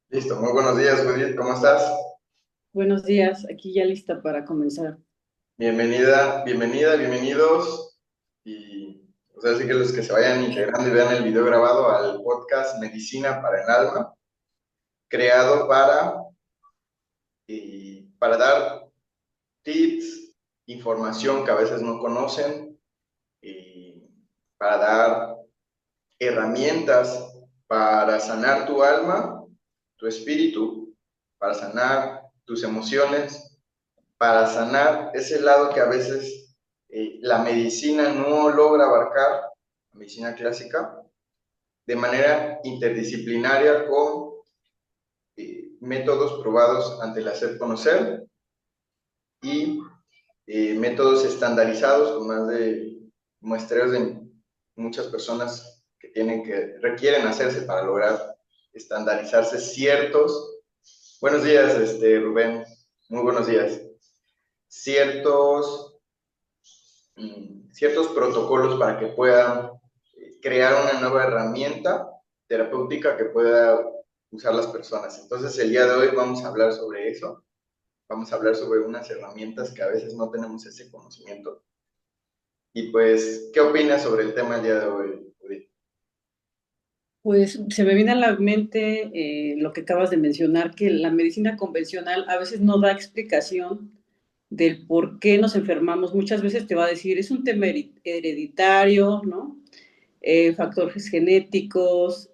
Listo, muy buenos días, Judith, ¿cómo estás? Buenos días, aquí ya lista para comenzar. Bienvenida, bienvenida, bienvenidos. Y o sea, así que los que se vayan integrando y vean el video grabado al podcast Medicina para el Alma, creado para dar tips, información que a veces no conocen, y para dar herramientas para sanar tu alma, tu espíritu, para sanar tus emociones, para sanar ese lado que a veces la medicina no logra abarcar, la medicina clásica, de manera interdisciplinaria con métodos probados ante el hacer conocer y métodos estandarizados con más de muestreos de muchas personas que requieren hacerse para lograr estandarizarse ciertos. Buenos días, Rubén, muy buenos días. Ciertos ciertos protocolos para que puedan crear una nueva herramienta terapéutica que pueda usar las personas. Entonces, el día de hoy vamos a hablar sobre eso. Vamos a hablar sobre unas herramientas que a veces no tenemos ese conocimiento. Y pues, ¿qué opinas sobre el tema el día de hoy, Judith? Pues se me viene a la mente lo que acabas de mencionar, que la medicina convencional a veces no da explicación del por qué nos enfermamos. Muchas veces te va a decir, es un tema hereditario, ¿no? Factores genéticos,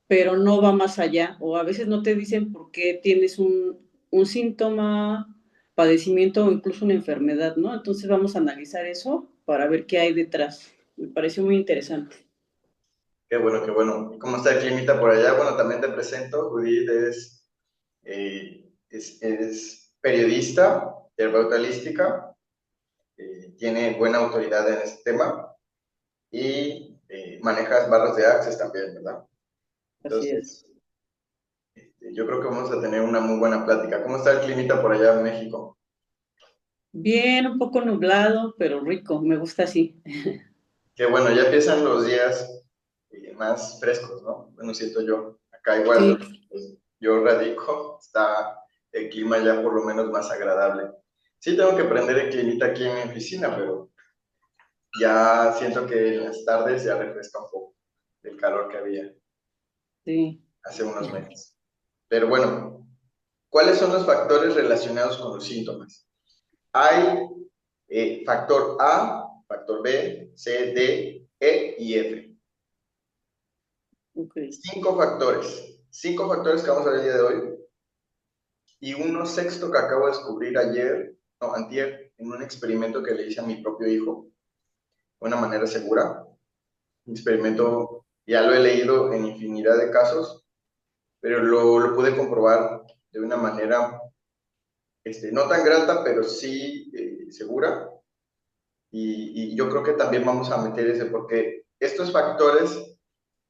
pero no va más allá. O a veces no te dicen por qué tienes un síntoma, padecimiento o incluso una enfermedad, ¿no? Entonces vamos a analizar eso para ver qué hay detrás. Me pareció muy interesante. Qué bueno, qué bueno. ¿Cómo está el climita por allá? Bueno, también te presento. Judith es periodista, terapeuta holística, tiene buena autoridad en este tema y manejas barras de Access también, ¿verdad? Así es. Entonces, yo creo que vamos a tener una muy buena plática. ¿Cómo está el climita por allá en México? Bien, un poco nublado, pero rico, me gusta así. Que bueno, ya empiezan los días más frescos, ¿no? Bueno, siento yo. Acá igual, Sí, pues, yo radico, está el clima ya por lo menos más agradable. Sí tengo que prender el climita aquí en mi oficina, pero ya siento que en las tardes ya refresca un poco del calor que había sí. hace unos meses. Pero bueno, ¿cuáles son los factores relacionados con los síntomas? Hay factor A, factor B, C, D, E y F. Ok. Cinco factores que vamos a ver el día de hoy y uno sexto que acabo de descubrir ayer, no, antier, en un experimento que le hice a mi propio hijo, de una manera segura. Un experimento, ya lo he leído en infinidad de casos, pero lo pude comprobar de una manera no tan grata, pero sí segura. Y yo creo que también vamos a meter ese, porque estos factores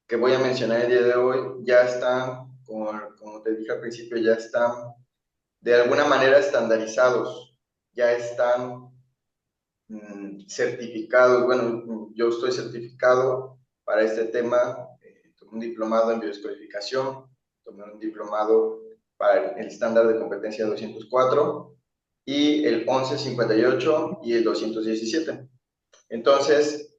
que voy a mencionar el día de hoy ya están, como te dije al principio, ya están de alguna manera estandarizados, ya están certificados. Bueno, yo estoy certificado para este tema, tomé un diplomado en biodescodificación, tomé un diplomado para el estándar de competencia 204 y el 1158 y el 217. Entonces,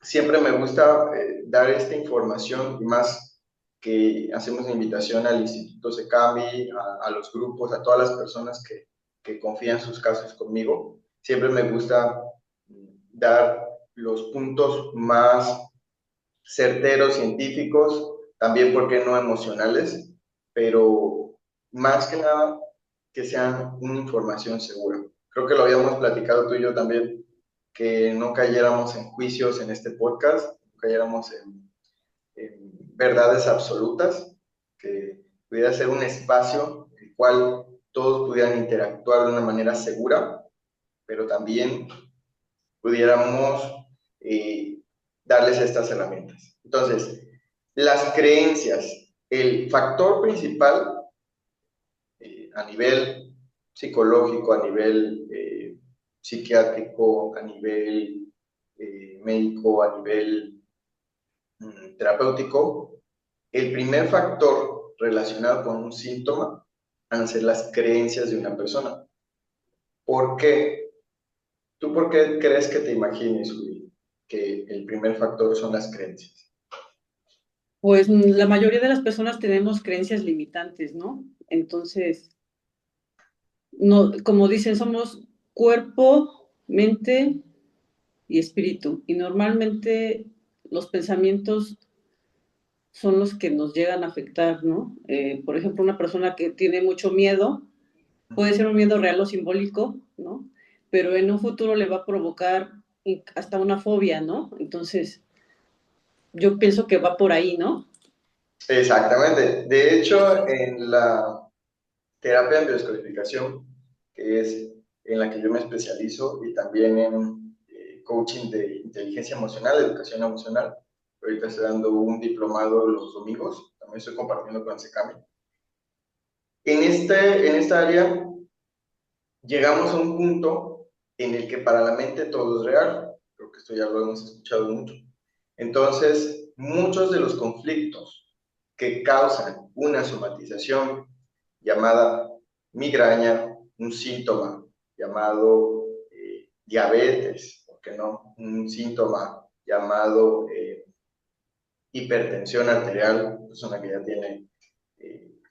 siempre me gusta dar esta información y más que hacemos una invitación al Instituto SECAMI, a los grupos, a todas las personas que confían sus casos conmigo. Siempre me gusta dar los puntos más certeros, científicos, también, ¿por qué no emocionales? Pero más que nada, que sean una información segura. Creo que lo habíamos platicado tú y yo también, que no cayéramos en juicios en este podcast, no cayéramos en verdades absolutas, que pudiera ser un espacio en el cual todos pudieran interactuar de una manera segura, pero también pudiéramos eh, darles estas herramientas. Entonces, las creencias, el factor principal a nivel psicológico, a nivel psiquiátrico, a nivel médico, a nivel terapéutico, el primer factor relacionado con un síntoma van a ser las creencias de una persona. ¿Por qué? ¿Tú por qué crees que te imagines, Juli, que el primer factor son las creencias? Pues la mayoría de las personas tenemos creencias limitantes, ¿no? Entonces, no, como dicen, somos cuerpo, mente y espíritu. Y normalmente los pensamientos son los que nos llegan a afectar, ¿no? Por ejemplo, una persona que tiene mucho miedo, puede ser un miedo real o simbólico, ¿no? Pero en un futuro le va a provocar hasta una fobia, ¿no? Entonces, yo pienso que va por ahí, ¿no? Exactamente. De hecho, en la terapia en biodescodificación, que es en la que yo me especializo, y también en coaching de inteligencia emocional, educación emocional. Ahorita estoy dando un diplomado los domingos, también estoy compartiendo con Secami. En esta área llegamos a un punto en el que para la mente todo es real. Creo que esto ya lo hemos escuchado mucho. Entonces, muchos de los conflictos que causan una somatización llamada migraña, un síntoma llamado diabetes, ¿por qué no? Un síntoma llamado hipertensión arterial, persona que ya tiene,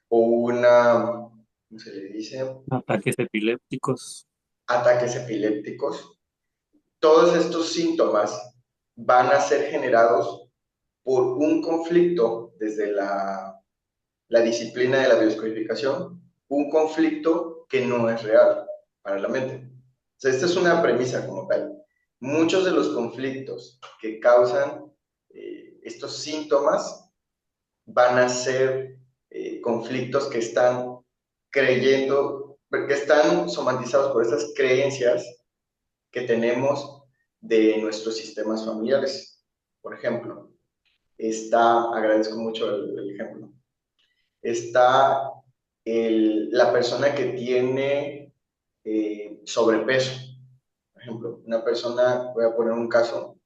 o una, ¿cómo se le dice? Ataques epilépticos. Ataques epilépticos. Todos estos síntomas van a ser generados por un conflicto desde la disciplina de la biodescodificación, un conflicto que no es real para la mente. O sea, esta es una premisa como tal. Muchos de los conflictos que causan estos síntomas van a ser conflictos que están creyendo, que están somatizados por estas creencias que tenemos de nuestros sistemas familiares. Por ejemplo, agradezco mucho el ejemplo, está la persona que tiene sobrepeso. Por ejemplo, una persona, voy a poner un caso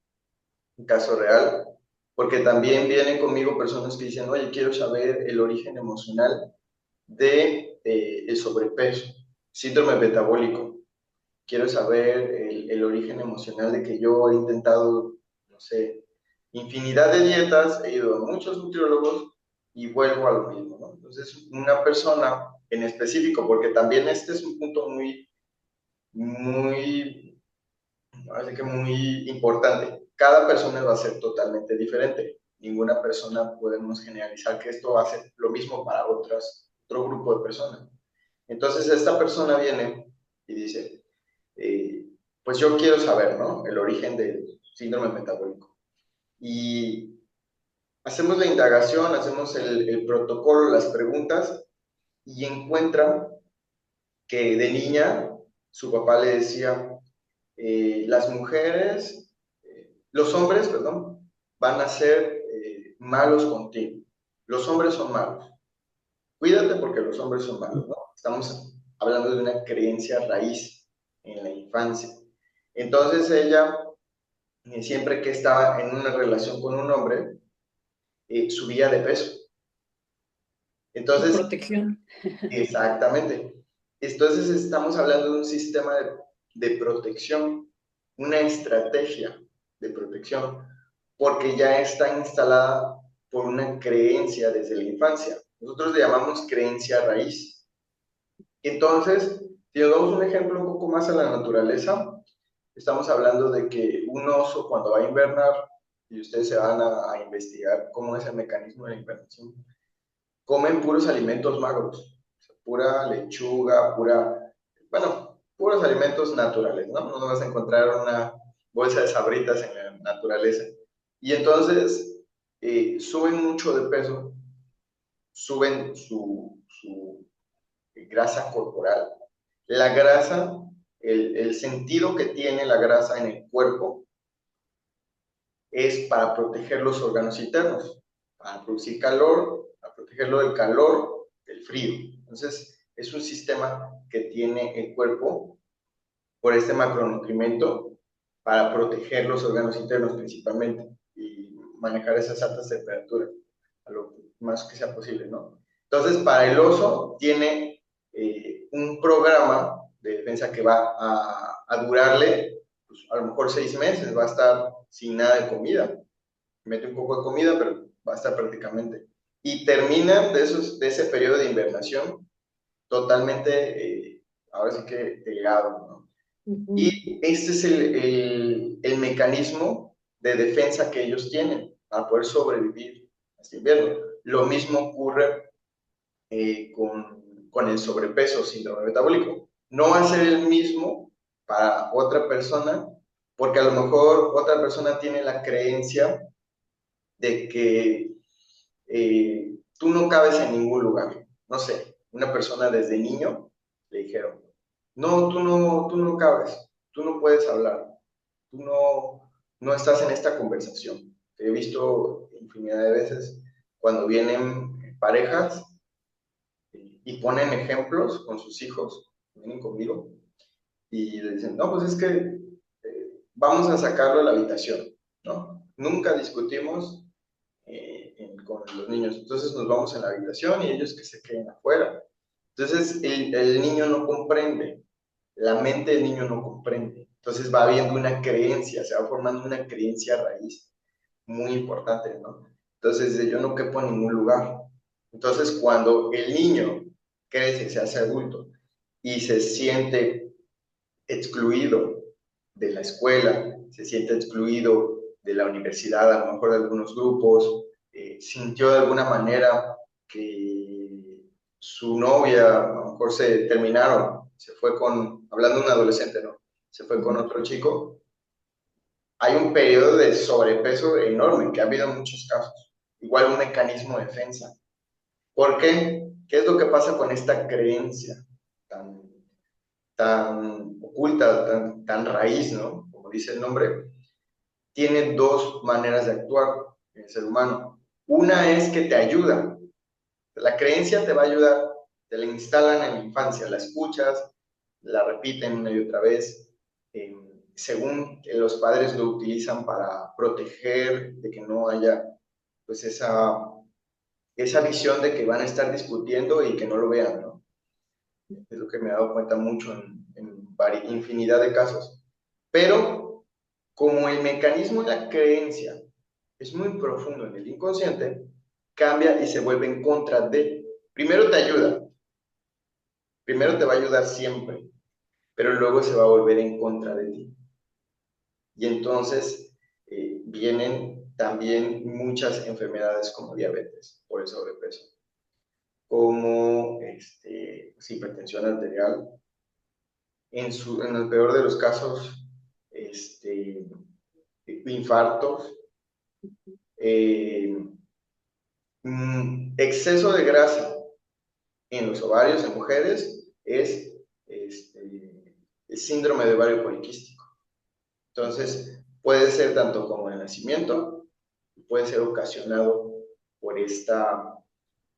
real, porque también vienen conmigo personas que dicen, oye, quiero saber el origen emocional de el sobrepeso, síndrome metabólico. Quiero saber el origen emocional de que yo he intentado, no sé, infinidad de dietas, he ido a muchos nutriólogos y vuelvo a lo mismo, ¿no? Entonces, una persona en específico, porque también este es un punto muy, así que muy importante. Cada persona va a ser totalmente diferente. Ninguna persona podemos generalizar que esto va a ser lo mismo para otro grupo de personas. Entonces, esta persona viene y dice, eh, pues yo quiero saber, ¿no? El origen del síndrome metabólico. Y hacemos la indagación, hacemos el protocolo, las preguntas, y encuentra que de niña su papá le decía, las mujeres, los hombres, perdón, van a ser malos contigo. Los hombres son malos. Cuídate porque los hombres son malos, ¿no? Estamos hablando de una creencia raíz en la infancia. Entonces ella, siempre que estaba en una relación con un hombre, subía de peso. Por Entonces, protección. exactamente. Entonces estamos hablando de un sistema de protección, una estrategia de protección, porque ya está instalada por una creencia desde la infancia. Nosotros le llamamos creencia raíz. Entonces, si nos damos un ejemplo un poco más a la naturaleza, estamos hablando de que un oso cuando va a invernar, y ustedes se van a investigar cómo es el mecanismo de la invernación, comen puros alimentos magros, o sea, pura lechuga, bueno, puros alimentos naturales, ¿no? No vas a encontrar una bolsa de sabritas en la naturaleza. Y entonces suben mucho de peso, suben su grasa corporal. La grasa, el sentido que tiene la grasa en el cuerpo es para proteger los órganos internos, para producir calor, para protegerlo del calor, del frío. Entonces, es un sistema que tiene el cuerpo por este macronutrimento para proteger los órganos internos principalmente y manejar esas altas temperaturas a lo más que sea posible, ¿no? Entonces, para el oso tiene un programa de defensa que va a durarle, pues, a lo mejor 6 meses, va a estar sin nada de comida. Mete un poco de comida, pero va a estar prácticamente. Y termina de ese periodo de invernación totalmente, ahora sí que delgado, ¿no? Y este es el mecanismo de defensa que ellos tienen para poder sobrevivir a este invierno. Lo mismo ocurre con el sobrepeso, síndrome metabólico. No va a ser el mismo para otra persona, porque a lo mejor otra persona tiene la creencia de que tú no cabes en ningún lugar. No sé, una persona desde niño le dijeron, no, tú no cabes, tú no puedes hablar, tú no estás en esta conversación. He visto infinidad de veces cuando vienen parejas y ponen ejemplos con sus hijos, vienen conmigo, y le dicen, no, pues es que vamos a sacarlo a la habitación, ¿no? Nunca discutimos con los niños. Entonces nos vamos a la habitación y ellos que se queden afuera. Entonces el niño no comprende, la mente del niño no comprende. Entonces va habiendo una creencia, se va formando una creencia raíz muy importante, ¿no? Entonces yo no quepo en ningún lugar. Entonces cuando el niño crece, se hace adulto y se siente excluido de la escuela, se siente excluido de la universidad, a lo mejor de algunos grupos, sintió de alguna manera que su novia, a lo mejor se terminaron, se fue con, hablando de un adolescente, ¿no? Se fue con otro chico. Hay un periodo de sobrepeso enorme, que ha habido muchos casos. Igual un mecanismo de defensa. ¿Por qué? ¿Qué es lo que pasa con esta creencia tan tan oculta, tan raíz, ¿no? Como dice el nombre, tiene dos maneras de actuar en el ser humano. Una es que te ayuda. La creencia te va a ayudar, te la instalan en la infancia, la escuchas, la repiten una y otra vez, según los padres lo utilizan para proteger de que no haya pues esa visión de que van a estar discutiendo y que no lo vean, ¿no? Es lo que me he dado cuenta mucho en infinidad de casos. Pero como el mecanismo de la creencia es muy profundo en el inconsciente, cambia y se vuelve en contra de. Primero te ayuda, primero te va a ayudar siempre, pero luego se va a volver en contra de ti. Y entonces vienen también muchas enfermedades como diabetes por el sobrepeso, como hipertensión arterial, en el peor de los casos, infartos, eh, exceso de grasa en los ovarios en mujeres es el síndrome de ovario poliquístico. Entonces, puede ser tanto como el nacimiento, puede ser ocasionado por esta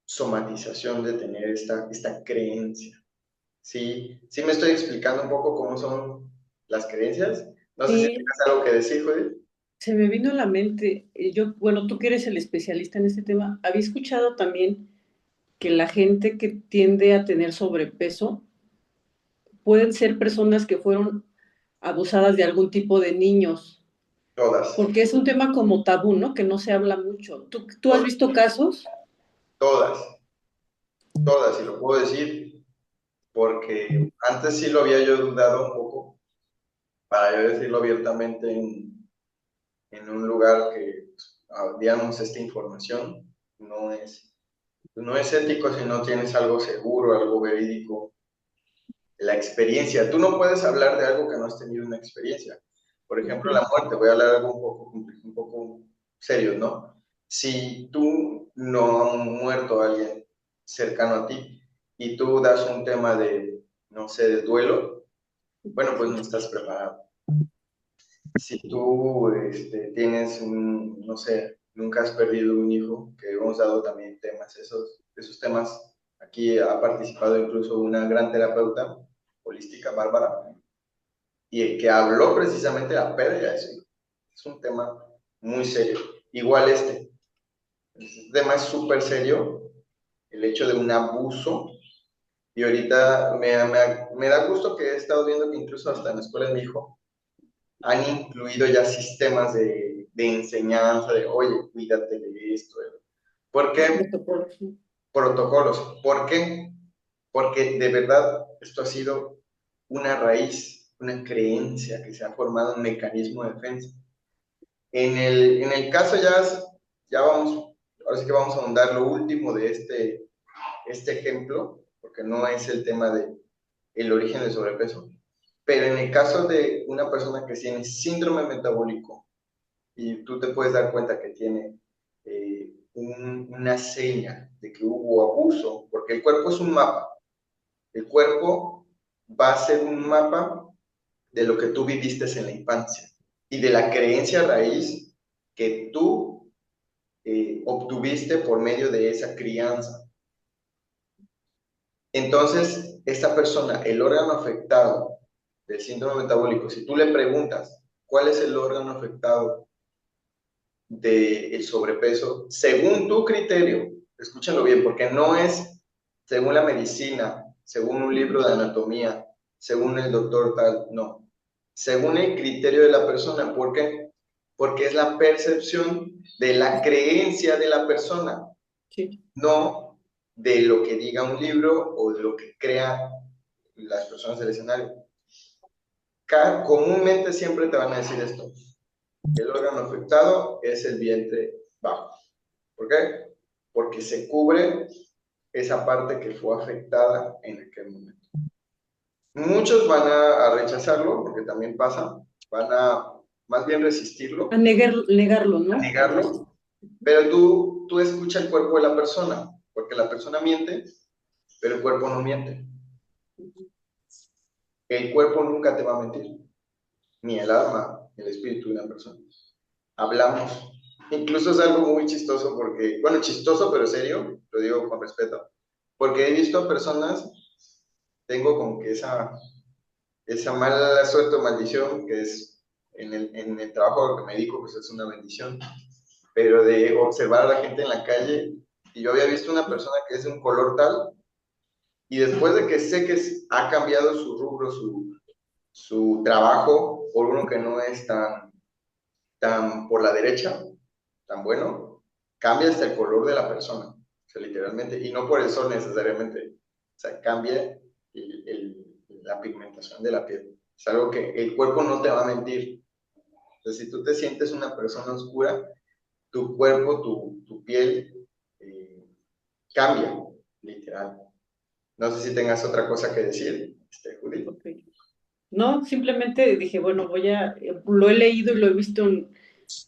somatización de tener esta creencia. ¿Sí? ¿Sí me estoy explicando un poco cómo son las creencias? No sé si Sí, tienes algo que decir, Judith. se me vino a la mente, bueno, tú que eres el especialista en este tema, había escuchado también que la gente que tiende a tener sobrepeso pueden ser personas que fueron abusadas de algún tipo de niños, Todas, porque es un tema como tabú, ¿no? Que no se habla mucho. ¿Tú has todas, visto casos? todas, todas, y lo puedo decir porque antes sí lo había yo dudado un poco, para yo decirlo abiertamente en un lugar que, pues, digamos, esta información no no es ético si no tienes algo seguro, algo verídico, la experiencia. Tú no puedes hablar de algo que no has tenido una experiencia. Por ejemplo, la muerte. Voy a hablar algo un poco serio, ¿no? Si tú no has muerto a alguien cercano a ti y tú das un tema de, no sé, de duelo, bueno, pues no estás preparado. Si tú tienes no sé, nunca has perdido un hijo, que hemos dado también temas, esos temas, aquí ha participado incluso una gran terapeuta holística, Bárbara, y el que habló precisamente de la pérdida de su hijo. Es un tema muy serio. Igual este tema es súper serio el hecho de un abuso. Y ahorita me da gusto que he estado viendo que incluso hasta en la escuela de mi hijo han incluido ya sistemas de enseñanza, de, oye, cuídate de esto. ¿Por qué? Protocolos. ¿Por qué? Porque de verdad esto ha sido una raíz, una creencia que se ha formado en mecanismo de defensa. En el caso ya vamos, ahora sí que vamos a ahondar lo último de este ejemplo, porque no es el tema de el origen del sobrepeso, pero en el caso de una persona que tiene síndrome metabólico y tú te puedes dar cuenta que tiene una seña de que hubo abuso, porque el cuerpo es un mapa, el cuerpo va a ser un mapa de lo que tú viviste en la infancia y de la creencia raíz que tú obtuviste por medio de esa crianza. Entonces, esta persona, el órgano afectado del síndrome metabólico, si tú le preguntas cuál es el órgano afectado del sobrepeso, según tu criterio, escúchalo bien, porque no es según la medicina, según un libro de anatomía, según el doctor tal, no. Según el criterio de la persona. ¿Por qué? Porque es la percepción de la creencia de la persona, Sí. no de lo que diga un libro o de lo que crean las personas del escenario. Comúnmente siempre te van a decir esto: el órgano afectado es el vientre bajo. ¿Por qué? Porque se cubre esa parte que fue afectada en aquel momento. Muchos van a rechazarlo, porque también pasa, van a más bien resistirlo, A negarlo, ¿no? a negarlo, pero tú escucha el cuerpo de la persona, porque la persona miente, pero el cuerpo no miente. El cuerpo nunca te va a mentir, ni el alma, ni el espíritu de una persona. Hablamos. Incluso es algo muy chistoso porque, bueno, chistoso pero serio, lo digo con respeto, porque he visto a personas, tengo como que esa mala suerte o maldición, que es en el trabajo que me dedico, pues es una bendición, pero de observar a la gente en la calle, y yo había visto una persona que es de un color tal, y después de que sé que ha cambiado su rubro, su trabajo, por uno que no es tan por la derecha, tan bueno, cambia hasta el color de la persona, o sea, literalmente, y no por el sol necesariamente, o sea, cambia la pigmentación de la piel. Es algo que el cuerpo no te va a mentir. Entonces, si tú te sientes una persona oscura, tu cuerpo, tu piel cambia, literal. No sé si tengas otra cosa que decir, Judith. Okay. No, simplemente dije, bueno, lo he leído y lo he visto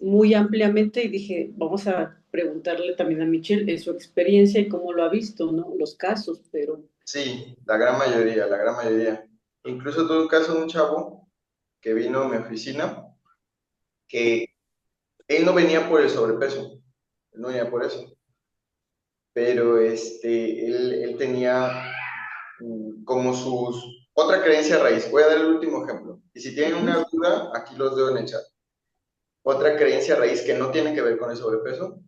muy ampliamente y dije, vamos a preguntarle también a Michelle en su experiencia y cómo lo ha visto, ¿no? Los casos, pero Sí, la gran mayoría, la gran mayoría. Incluso tuve un caso de un chavo que vino a mi oficina, que él no venía por el sobrepeso, él no venía por eso, pero él tenía como otra creencia raíz. Voy a dar el último ejemplo. Y si tienen una duda, aquí los debo en el chat. Otra creencia raíz que no tiene que ver con el sobrepeso,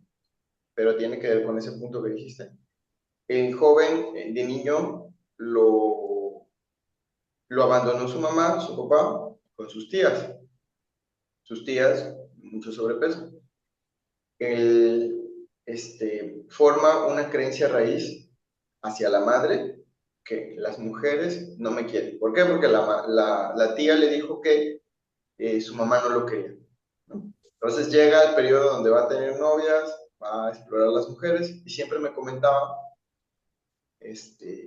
pero tiene que ver con ese punto que dijiste. El joven, de niño, lo abandonó su mamá, su papá, con sus tías. Sus tías, mucho sobrepeso. Él forma una creencia raíz hacia la madre, que las mujeres no me quieren. ¿Por qué? Porque la tía le dijo que su mamá no lo quería, ¿no? Entonces llega el periodo donde va a tener novias, va a explorar a las mujeres, y siempre me comentaba,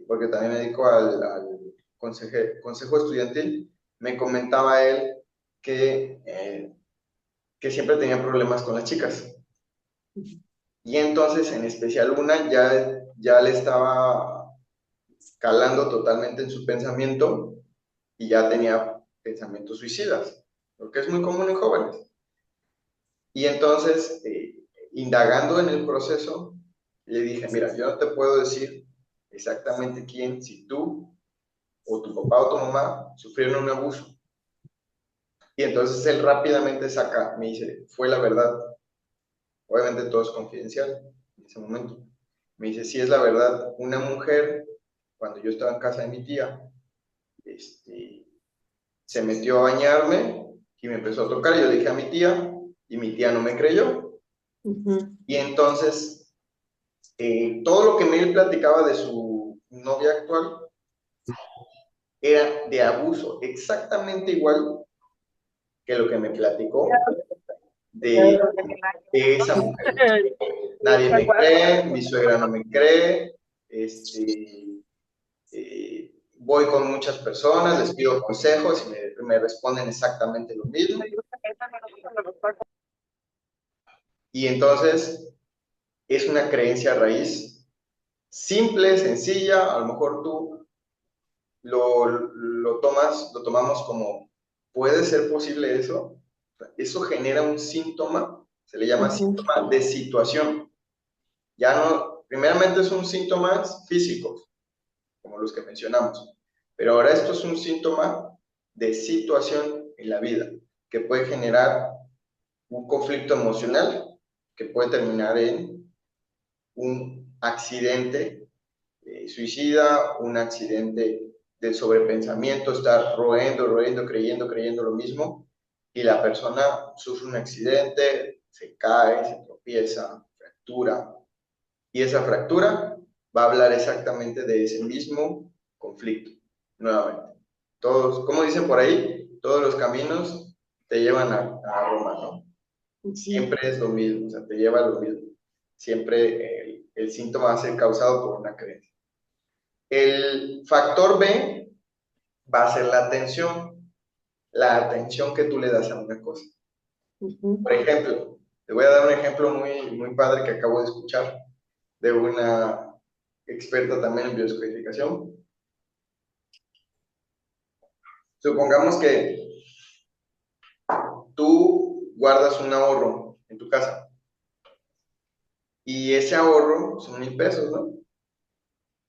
porque también me dedico al consejo estudiantil, me comentaba él que siempre tenía problemas con las chicas. Y entonces, en especial una, ya le estaba calando totalmente en su pensamiento y ya tenía pensamientos suicidas, lo que es muy común en jóvenes. Y entonces, indagando en el proceso, le dije, mira, yo no te puedo decir exactamente quién, si tú o tu papá o tu mamá sufrieron un abuso. Y entonces él rápidamente me dice, fue la verdad. Obviamente todo es confidencial en ese momento. Me dice, sí, es la verdad, una mujer, cuando yo estaba en casa de mi tía, se metió a bañarme y me empezó a tocar. Yo le dije a mi tía y mi tía no me creyó. Y entonces, todo lo que me él platicaba de su novia actual era de abuso, exactamente igual que lo que me platicó de, de esa mujer. Nadie me cree, mi suegra no me cree, voy con muchas personas, les pido consejos y me responden exactamente lo mismo. Y entonces es una creencia raíz simple, sencilla, a lo mejor tú lo tomamos como, ¿puede ser posible eso? Eso genera un síntoma, se le llama síntoma de situación. Ya no, primeramente son síntomas físicos, como los que mencionamos, pero ahora esto es un síntoma de situación en la vida, que puede generar un conflicto emocional, que puede terminar en un accidente suicida, un accidente del sobrepensamiento, estar creyendo lo mismo, y la persona sufre un accidente, se cae, se tropieza, fractura, y esa fractura va a hablar exactamente de ese mismo conflicto, nuevamente. Todos, como dicen por ahí, todos los caminos te llevan a Roma, ¿no? Siempre es lo mismo, o sea, te lleva a lo mismo. Siempre el síntoma va a ser causado por una creencia. El factor B va a ser la atención que tú le das a una cosa. Por ejemplo, te voy a dar un ejemplo muy padre que acabo de escuchar de una experta también en biodescodificación. Supongamos que tú guardas un ahorro en tu casa y ese ahorro son 1,000 pesos, ¿no?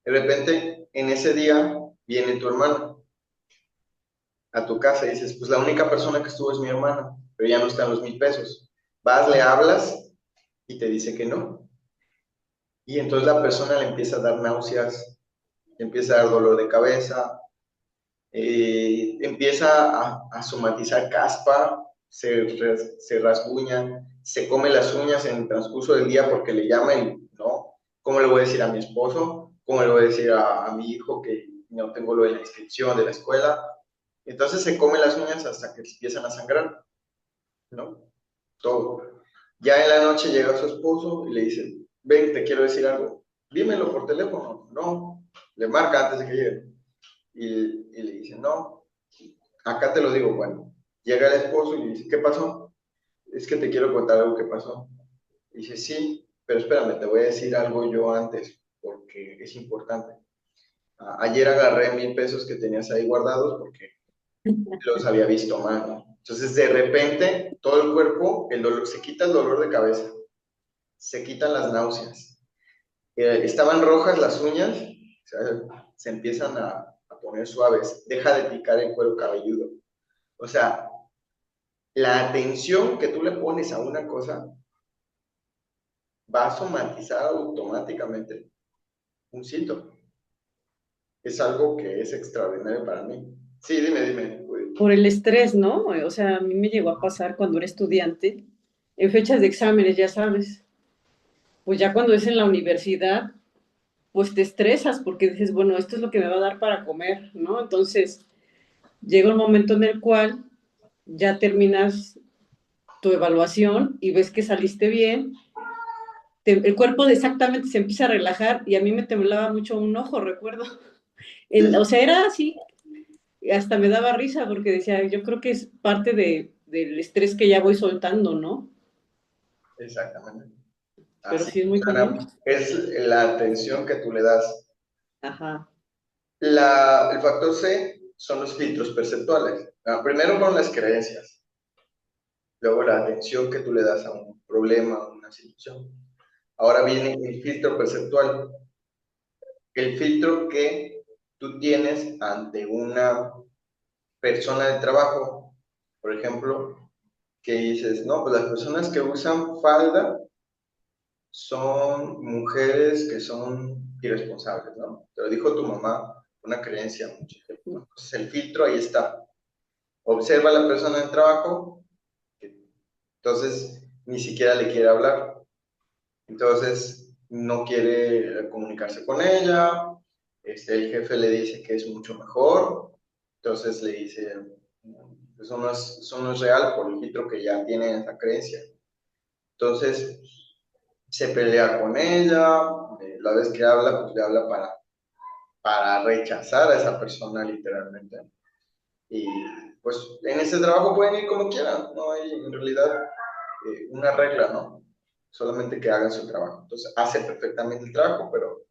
De repente, en ese día viene tu hermana a tu casa y dices, pues la única persona que estuvo es mi hermana, pero ya no están los 1,000 pesos. Vas, le hablas y te dice que no. Y entonces la persona le empieza a dar náuseas, le empieza a dar dolor de cabeza, empieza a somatizar caspa, se rasguña, se come las uñas en el transcurso del día porque le llama y no. ¿Cómo le voy a decir a mi esposo? ¿Cómo le voy a decir a mi hijo que no tengo lo de la inscripción de la escuela? Entonces se come las uñas hasta que empiezan a sangrar, ¿no? Todo. Ya en la noche llega su esposo y le dice, ven, te quiero decir algo. Dímelo por teléfono. No, le marca antes de que llegue. Y le dice, no, acá te lo digo. Bueno, llega el esposo y le dice, ¿qué pasó? Es que te quiero contar algo que pasó. Y dice, sí, pero espérame, te voy a decir algo yo antes, porque es importante. Ayer agarré 1,000 pesos que tenías ahí guardados porque los había visto mal, ¿no? Entonces, de repente, todo el cuerpo, el dolor, se quita el dolor de cabeza, se quitan las náuseas. Estaban rojas las uñas, o sea, se empiezan a poner suaves, deja de picar el cuero cabelludo. O sea, la atención que tú le pones a una cosa va a somatizar automáticamente un síntoma. Es algo que es extraordinario para mí. Sí, dime. Por el estrés, ¿no? O sea, a mí me llegó a pasar cuando era estudiante, en fechas de exámenes, ya sabes, pues ya cuando es en la universidad, pues te estresas porque dices, bueno, esto es lo que me va a dar para comer, ¿no? Entonces, llega un momento en el cual ya terminas tu evaluación y ves que saliste bien, el cuerpo exactamente se empieza a relajar y a mí me temblaba mucho un ojo, recuerdo. O sea, era así, hasta me daba risa porque decía, yo creo que es parte del estrés que ya voy soltando, ¿no? Exactamente. Pero Así sí es muy funciona. común. Es la atención que tú le das. Ajá. El factor C son los filtros perceptuales. Primero con las creencias, luego la atención que tú le das a un problema, a una situación. Ahora viene el filtro perceptual, el filtro que tú tienes ante una persona de trabajo, por ejemplo, que dices, no, pues las personas que usan falda son mujeres que son irresponsables, ¿no? Te lo dijo tu mamá, una creencia, mucho tiempo, ¿no? Entonces el filtro ahí está. Observa a la persona en el trabajo, entonces ni siquiera le quiere hablar, entonces no quiere comunicarse con ella, el jefe le dice que es mucho mejor, entonces le dice, eso no es real por el filtro que ya tiene esa creencia. Entonces se pelea con ella, la vez que habla, pues le habla para rechazar a esa persona literalmente. Y pues en ese trabajo pueden ir como quieran, no hay en realidad una regla, ¿no? Solamente que hagan su trabajo. Entonces hace perfectamente el trabajo, pero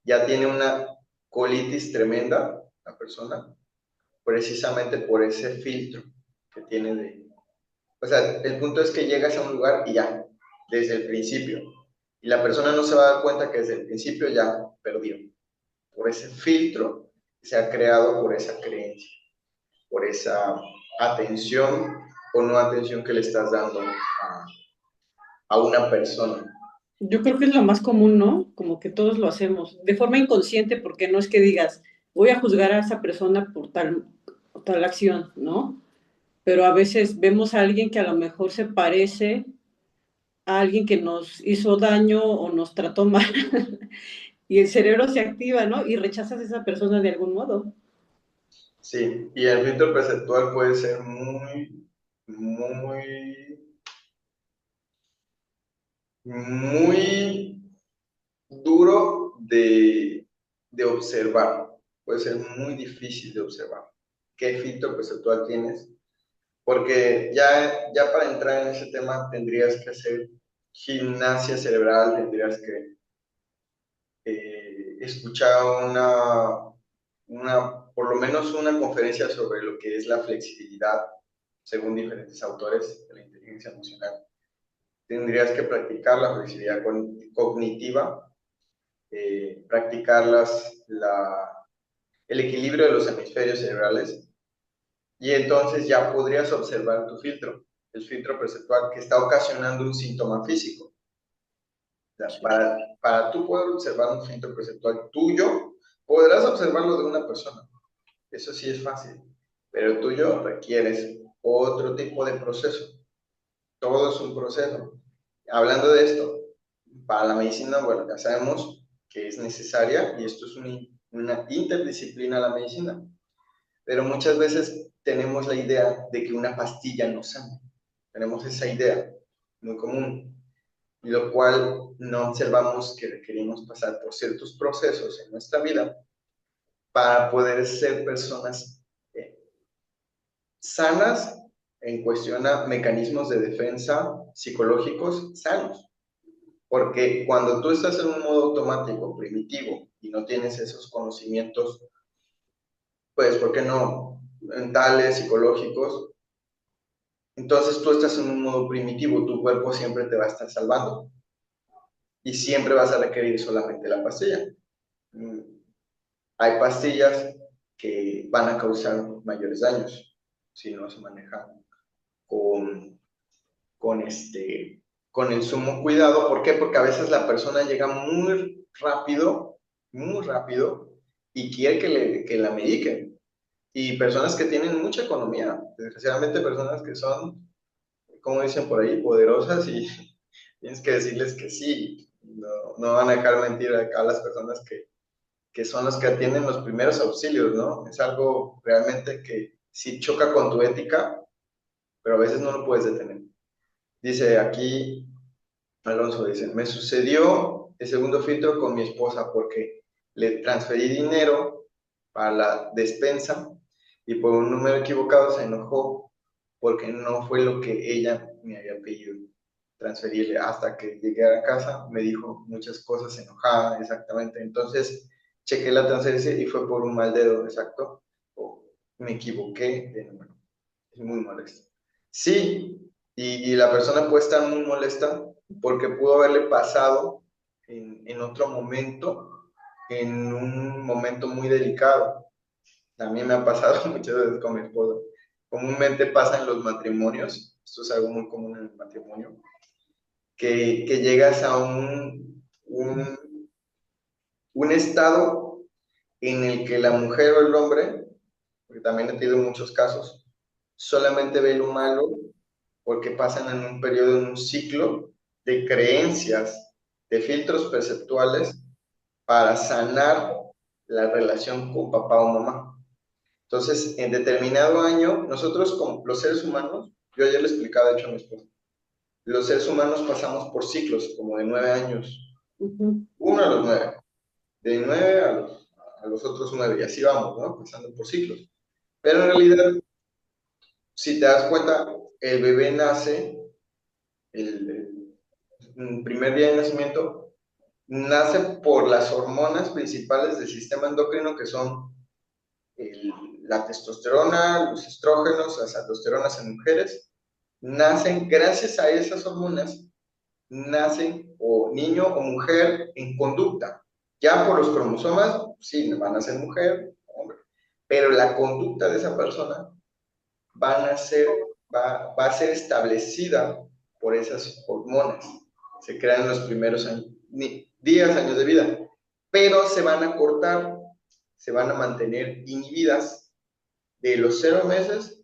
ya tiene una colitis tremenda la persona, precisamente por ese filtro que tiene de... O sea, el punto es que llegas a un lugar y ya, desde el principio. Y la persona no se va a dar cuenta que desde el principio ya perdió. Por ese filtro que se ha creado por esa creencia, por esa atención o no atención que le estás dando a una persona. Yo creo que es lo más común, ¿no? Como que todos lo hacemos de forma inconsciente, porque no es que digas, voy a juzgar a esa persona por tal acción, ¿no? Pero a veces vemos a alguien que a lo mejor se parece a alguien que nos hizo daño o nos trató mal y el cerebro se activa, ¿no? Y rechazas a esa persona de algún modo. Sí, y el filtro perceptual puede ser muy, muy, muy duro de observar. Puede ser muy difícil de observar. ¿Qué filtro perceptual tienes? Porque ya para entrar en ese tema tendrías que hacer gimnasia cerebral, tendrías que escuchar por lo menos una conferencia sobre lo que es la flexibilidad, según diferentes autores de la inteligencia emocional. Tendrías que practicar la flexibilidad cognitiva, practicar el equilibrio de los hemisferios cerebrales, y entonces ya podrías observar tu filtro, el filtro perceptual que está ocasionando un síntoma físico. O sea, para tú poder observar un filtro perceptual tuyo, podrás observarlo de una persona. Eso sí es fácil. Pero el tuyo requieres otro tipo de proceso. Todo es un proceso. Hablando de esto, para la medicina, bueno, ya sabemos que es necesaria y esto es una interdisciplina a la medicina. Pero muchas veces tenemos la idea de que una pastilla nos sana. Tenemos esa idea muy común, lo cual no observamos que requerimos pasar por ciertos procesos en nuestra vida para poder ser personas sanas en cuestión a mecanismos de defensa psicológicos sanos. Porque cuando tú estás en un modo automático, primitivo, y no tienes esos conocimientos, pues, ¿por qué no? Mentales, psicológicos, entonces tú estás en un modo primitivo, tu cuerpo siempre te va a estar salvando y siempre vas a requerir solamente la pastilla. Hay pastillas que van a causar mayores daños si no se manejan con, con el sumo cuidado. ¿Por qué? Porque a veces la persona llega muy rápido, y quiere que la mediquen. Y personas que tienen mucha economía, desgraciadamente personas que son, como dicen por ahí, poderosas, y tienes que decirles que sí. No, no van a dejar mentir acá a las personas que son los que atienden los primeros auxilios, ¿no? Es algo realmente que sí choca con tu ética, pero a veces no lo puedes detener. Dice aquí, Alonso dice, me sucedió el segundo filtro con mi esposa porque le transferí dinero para la despensa y por un número equivocado se enojó porque no fue lo que ella me había pedido transferirle. Hasta que llegué a casa me dijo muchas cosas enojada, exactamente. Entonces chequé la transferencia y fue por un mal dedo, exacto. O me equivoqué de número. Es muy molesto. Sí, y la persona puede estar muy molesta porque pudo haberle pasado en otro momento, en un momento muy delicado. También me ha pasado muchas veces con mi esposa. Comúnmente pasa en los matrimonios, esto es algo muy común en el matrimonio, que llegas a un estado en el que la mujer o el hombre, porque también he tenido muchos casos, solamente ve lo malo porque pasan en un periodo, en un ciclo de creencias, de filtros perceptuales para sanar la relación con papá o mamá. Entonces, en determinado año, nosotros como los seres humanos, yo ayer le explicaba, de hecho, a mi esposa, los seres humanos pasamos por ciclos, como de 9 años, uno a los 9, de 9 a los otros 9, y así vamos, ¿no? Pasando por ciclos. Pero en realidad, si te das cuenta, el bebé nace, el primer día de nacimiento, nace por las hormonas principales del sistema endocrino, que son la testosterona, los estrógenos, las aldosteronas en mujeres. Nacen gracias a esas hormonas, nacen o niño o mujer en conducta. Ya por los cromosomas, sí, van a ser mujer, hombre, pero la conducta de esa persona va a ser establecida por esas hormonas. Se crean en los primeros días, años de vida, pero se van a cortar, se van a mantener inhibidas de los 0 meses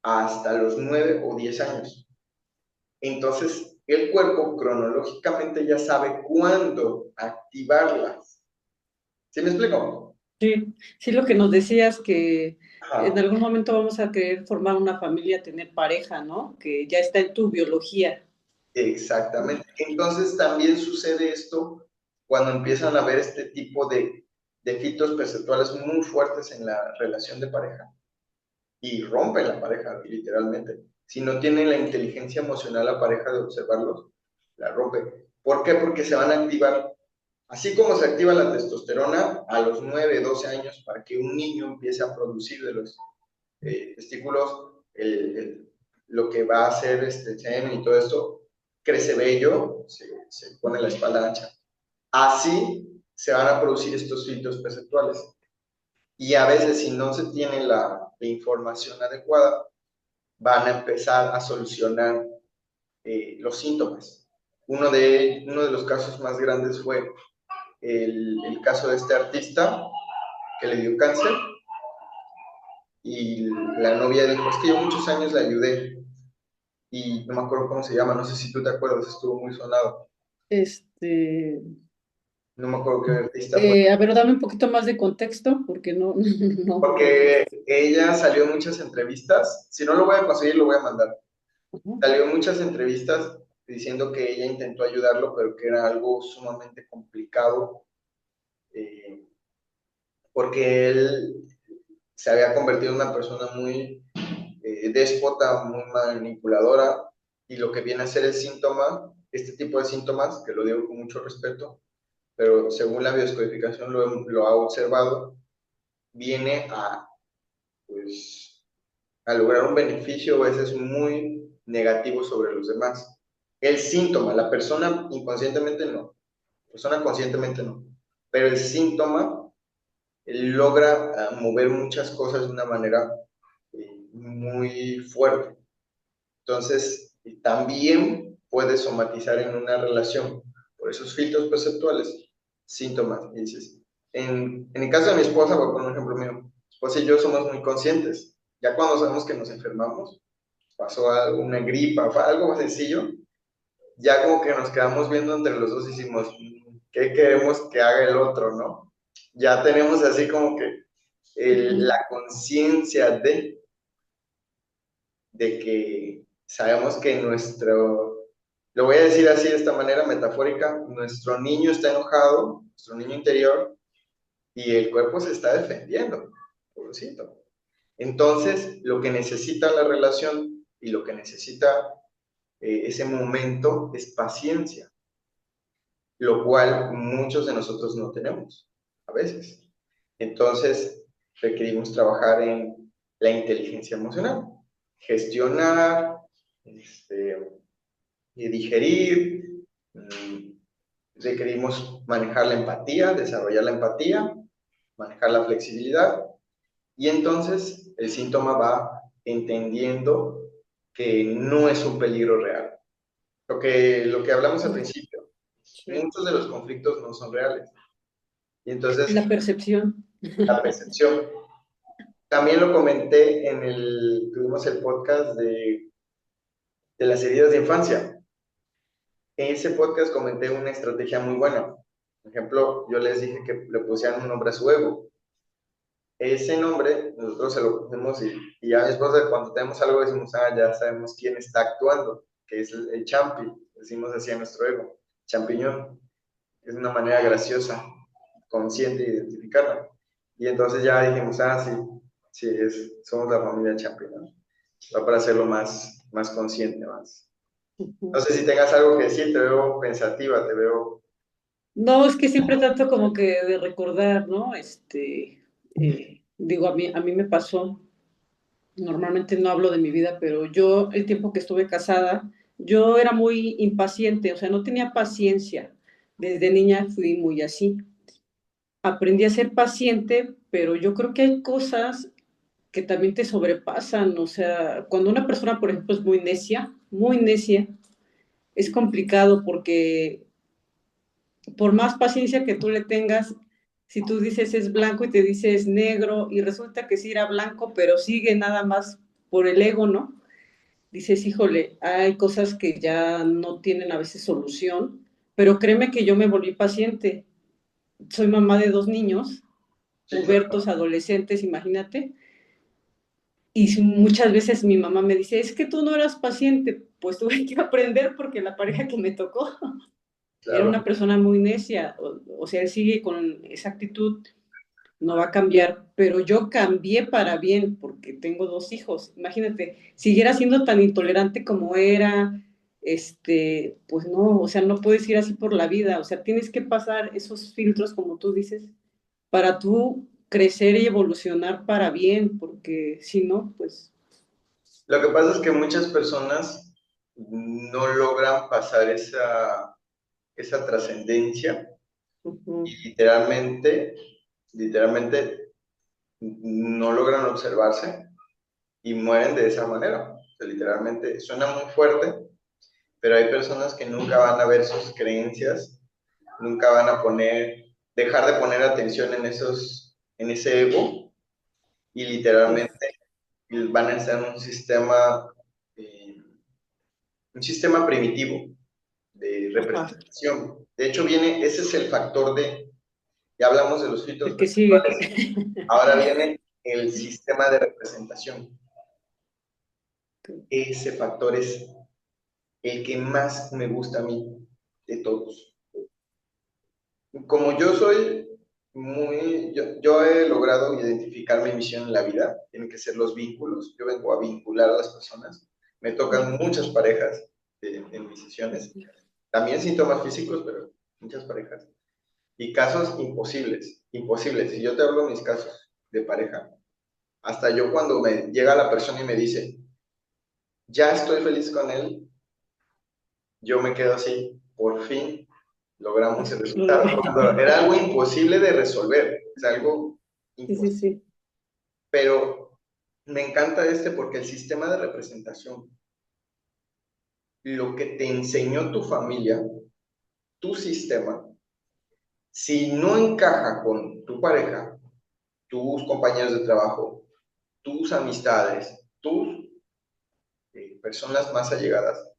hasta los 9 o 10 años. Entonces, el cuerpo cronológicamente ya sabe cuándo activarlas. ¿Sí me explico? Sí, sí, lo que nos decías que en Ajá. algún momento vamos a querer formar una familia, tener pareja, ¿no? Que ya está en tu biología. Exactamente. Entonces también sucede esto cuando empiezan a haber este tipo de filtros perceptuales muy fuertes en la relación de pareja y rompen la pareja, literalmente. Si no tienen la inteligencia emocional la pareja de observarlos, la rompe. ¿Por qué? Porque se van a activar. Así como se activa la testosterona a los 9, 12 años para que un niño empiece a producir de los testículos lo que va a hacer este semen y todo esto, crece bello, se pone la espalda ancha. Así se van a producir estos filtros perceptuales. Y a veces, si no se tiene la información adecuada, van a empezar a solucionar los síntomas. Uno de los casos más grandes fue el caso de este artista que le dio cáncer y la novia dijo, es que yo muchos años le ayudé y no me acuerdo cómo se llama, no sé si tú te acuerdas, estuvo muy sonado. Este, No me acuerdo qué artista fue. a ver, dame un poquito más de contexto, porque no, no. Porque ella salió en muchas entrevistas, si no lo voy a conseguir, lo voy a mandar. Salió en muchas entrevistas diciendo que ella intentó ayudarlo, pero que era algo sumamente complicado, eh, porque él se había convertido en una persona muy déspota, muy manipuladora, y lo que viene a ser el síntoma, este tipo de síntomas, que lo digo con mucho respeto, pero según la bioscodificación lo ha observado, viene pues, a lograr un beneficio a veces muy negativo sobre los demás. El síntoma, la persona inconscientemente no, la persona conscientemente no, pero el síntoma logra mover muchas cosas de una manera muy fuerte. Entonces, también puede somatizar en una relación por esos filtros perceptuales, síntomas. Y dices, en el caso de mi esposa, voy a poner un ejemplo mío, mi esposa y yo somos muy conscientes. Ya cuando sabemos que nos enfermamos, pasó algo, una gripa, algo más sencillo, ya como que nos quedamos viendo entre los dos y decimos, ¿qué queremos que haga el otro, no? Ya tenemos así como que la conciencia de que sabemos que lo voy a decir así de esta manera metafórica, nuestro niño está enojado, nuestro niño interior, y el cuerpo se está defendiendo, pobrecito. Entonces, lo que necesita la relación y lo que necesita ese momento es paciencia, lo cual muchos de nosotros no tenemos a veces. Entonces, requerimos trabajar en la inteligencia emocional, gestionar, digerir, requerimos manejar la empatía, desarrollar la empatía, manejar la flexibilidad, y entonces el síntoma va entendiendo que no es un peligro real. lo que hablamos al Mm, principio, sí. muchos de los conflictos no son reales. Y entonces, La percepción. la percepción. También lo comenté tuvimos el podcast de las heridas de infancia. En ese podcast comenté una estrategia muy buena. Por ejemplo, yo les dije que le pusieran un nombre a su ego. Ese nombre nosotros se lo pusimos y ya después de cuando tenemos algo decimos, ya sabemos quién está actuando, que es el champi, decimos así a nuestro ego, champiñón. Es una manera graciosa, consciente de identificarla. Y entonces ya dijimos, sí, sí, somos la familia champi, ¿no? Va para hacerlo más consciente, más. No sé si tengas algo que decir, te veo pensativa, te veo... No, es que siempre trato como que de recordar, ¿no? Digo, a mí me pasó, normalmente no hablo de mi vida, pero yo el tiempo que estuve casada, yo era muy impaciente, o sea, no tenía paciencia. Desde niña fui muy así. Aprendí a ser paciente, pero yo creo que hay cosas que también te sobrepasan, o sea, cuando una persona, por ejemplo, es muy necia, es complicado porque por más paciencia que tú le tengas, si tú dices es blanco y te dices negro y resulta que sí era blanco, pero sigue nada más por el ego, ¿no? Dices, híjole, hay cosas que ya no tienen a veces solución, pero créeme que yo me volví paciente. Soy mamá de 2 niños, Sí, pubertos, claro. adolescentes, imagínate, y muchas veces mi mamá me dice, es que tú no eras paciente, pues tuve que aprender porque la pareja que me tocó era Claro. una persona muy necia, o sea, él sigue con esa actitud, no va a cambiar, pero yo cambié para bien porque tengo 2 hijos. Imagínate, siguiera siendo tan intolerante como era, pues no, o sea, no puedes ir así por la vida, o sea, tienes que pasar esos filtros, como tú dices, para tú crecer y evolucionar para bien, porque si no, pues... Lo que pasa es que muchas personas no logran pasar esa trascendencia Uh-huh. y literalmente no logran observarse y mueren de esa manera. O sea, literalmente suena muy fuerte, pero hay personas que nunca van a ver sus creencias, nunca van a dejar de poner atención en ese ego y literalmente van a estar en eh, un sistema primitivo de Ajá, representación. De hecho, ese es el factor ya hablamos de los filtros el que sigue. perceptuales, ahora viene el sistema de representación. Ese factor es el que más me gusta a mí de todos. Como yo soy yo he logrado identificar mi misión en la vida, tienen que ser los vínculos, yo vengo a vincular a las personas, me tocan muchas parejas en mis sesiones, también síntomas físicos, pero muchas parejas, y casos imposibles, imposibles, y yo te hablo de mis casos de pareja, hasta yo cuando me llega la persona y me dice, ya estoy feliz con él, yo me quedo así, por fin logramos el Lo resultado. logré. Cuando era algo imposible de resolver, es algo Sí, sí, imposible. sí. Pero me encanta porque el sistema de representación, lo que te enseñó tu familia, tu sistema, si no encaja con tu pareja, tus compañeros de trabajo, tus amistades, tus personas más allegadas,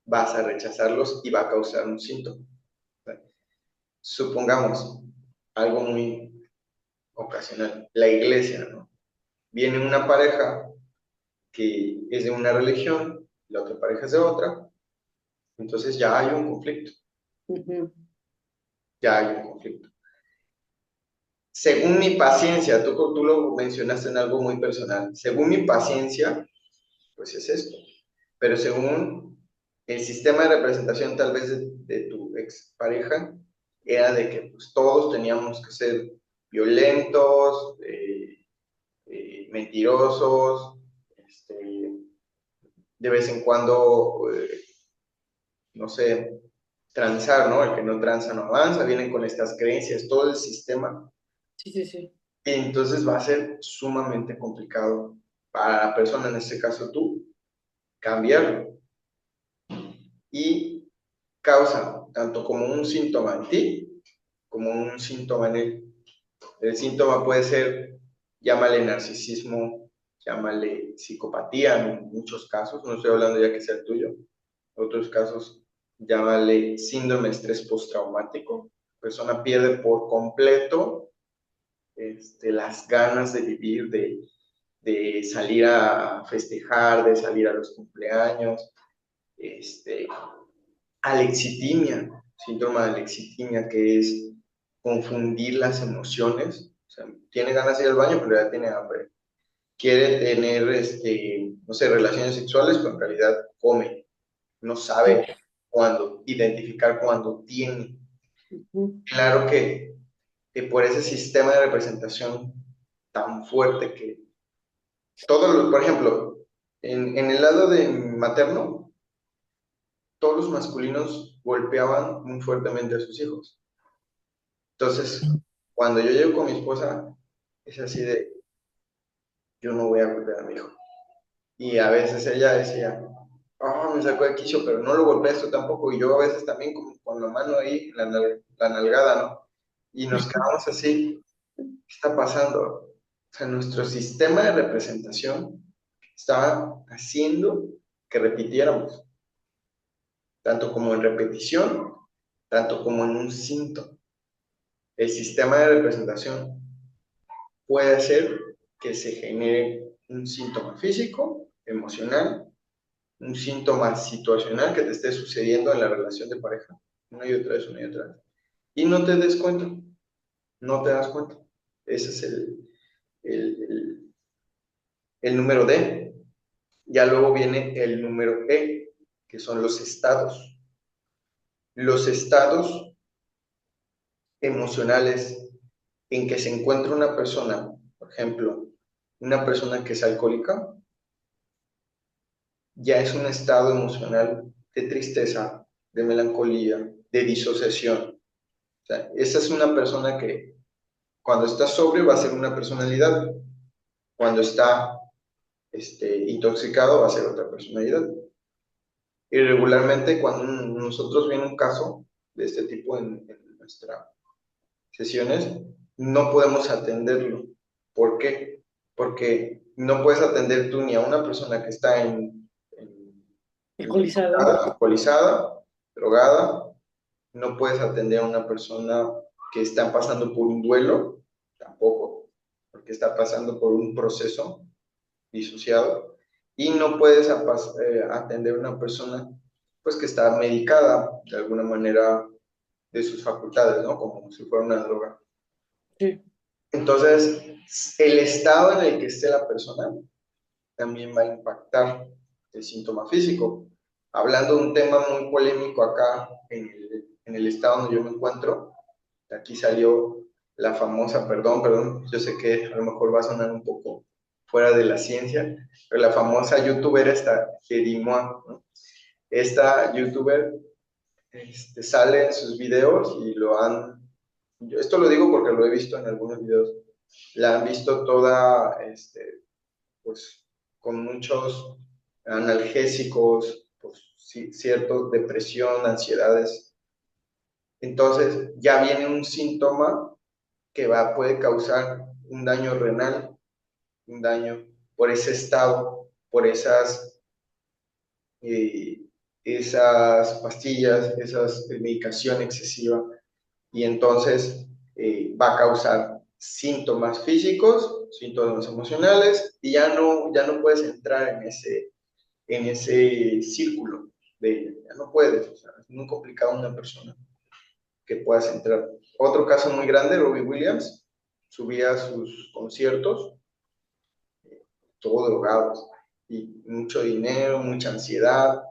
vas a rechazarlos y va a causar un síntoma. Supongamos algo muy ocasional, la iglesia, ¿no? Viene una pareja que es de una religión, la otra pareja es de otra, entonces ya hay un conflicto, Uh-huh. ya hay un conflicto. Según mi paciencia, tú lo mencionaste en algo muy personal, según mi paciencia, pues es esto, pero según el sistema de representación tal vez de tu expareja, era de que pues, todos teníamos que ser violentos, mentirosos, de vez en cuando, no sé, transar, ¿no? El que no tranza no avanza, vienen con estas creencias, todo el sistema. Sí, sí, sí. Y entonces va a ser sumamente complicado para la persona, en este caso tú, cambiarlo. y causa tanto como un síntoma en ti como un síntoma en él. El síntoma puede ser, llámale narcisismo, llámale psicopatía en muchos casos, no estoy hablando ya que sea el tuyo, en otros casos llámale síndrome de estrés postraumático. La persona pierde por completo las ganas de vivir, de salir a festejar, de salir a los cumpleaños, alexitimia, síndrome de alexitimia, que es confundir las emociones. O sea, tiene ganas de ir al baño, pero ya tiene hambre. Quiere tener, no sé, relaciones sexuales, pero en realidad come. No sabe cuándo, identificar cuándo tiene. Claro que por ese sistema de representación tan fuerte que todos los, por ejemplo, en el lado de materno, todos los masculinos golpeaban muy fuertemente a sus hijos. Entonces, cuando yo llego con mi esposa, es así de, yo no voy a golpear a mi hijo. Y a veces ella decía, oh, me sacó de quicio, pero no lo golpees tú tampoco. Y yo a veces también con la mano ahí, la nalgada, ¿no? Y nos quedamos así, ¿qué está pasando? O sea, nuestro sistema de representación estaba haciendo que repitiéramos, tanto como en repetición, tanto como en un síntoma. El sistema de representación puede hacer que se genere un síntoma físico, emocional, un síntoma situacional que te esté sucediendo en la relación de pareja, una y otra vez, una y otra vez. Y no te des cuenta, no te das cuenta. Ese es el, el, el número D. Ya luego viene el número E, que son los estados. Los estados emocionales en que se encuentra una persona, por ejemplo, una persona que es alcohólica, ya es un estado emocional de tristeza, de melancolía, de disociación. O sea, esa es una persona que cuando está sobrio va a ser una personalidad, cuando está intoxicado va a ser otra personalidad. Y regularmente cuando nosotros viene un caso de este tipo en nuestras sesiones, no podemos atenderlo. ¿Por qué? Porque no puedes atender tú ni a una persona que está Alcoholizado. alcoholizada, drogada, no puedes atender a una persona que está pasando por un duelo, tampoco, porque está pasando por un proceso disociado, y no puedes atender a una persona pues que está medicada de alguna manera de sus facultades, ¿no? Como si fuera una droga. Sí. Entonces, el estado en el que esté la persona también va a impactar el síntoma físico. Hablando de un tema muy polémico acá en el estado donde yo me encuentro, aquí salió la famosa, perdón, yo sé que a lo mejor va a sonar un poco fuera de la ciencia, pero la famosa youtuber esta, Jerimoa, ¿no? Esta youtuber sale en sus videos y esto lo digo porque lo he visto en algunos videos, la han visto toda, pues, con muchos analgésicos, pues, ciertos depresión, ansiedades. Entonces, ya viene un síntoma que puede causar un daño renal, un daño por ese estado, por eh, esas pastillas, esas medicación excesiva, y entonces va a causar síntomas físicos, síntomas emocionales, y ya no puedes entrar en ese círculo ya no puedes, o sea, es muy complicado una persona que puedas entrar. Otro caso muy grande, Robbie Williams, subía sus conciertos, todo drogados, y mucho dinero, mucha ansiedad,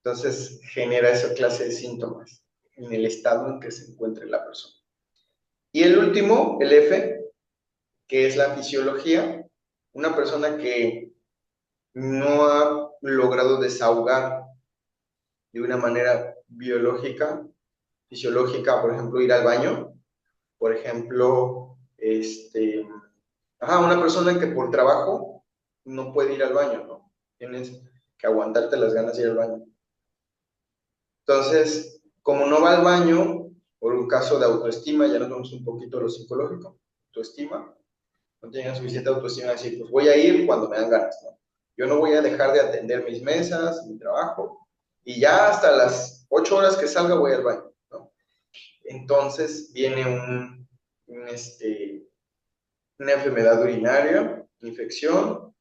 entonces genera esa clase de síntomas en el estado en que se encuentre la persona. Y el último, el F, que es la fisiología, una persona que no ha logrado desahogar de una manera biológica, fisiológica, por ejemplo, ir al baño, por ejemplo, una persona que por trabajo no puede ir al baño, ¿no? Tienes que aguantarte las ganas de ir al baño. Entonces, como no va al baño, por un caso de autoestima, ya nos vamos un poquito a lo psicológico, autoestima, no tienen suficiente autoestima, decir, pues voy a ir cuando me dan ganas, ¿no? Yo no voy a dejar de atender mis mesas, mi trabajo, y ya hasta las 8 horas que salga voy al baño, ¿no? Entonces viene una enfermedad urinaria, infección,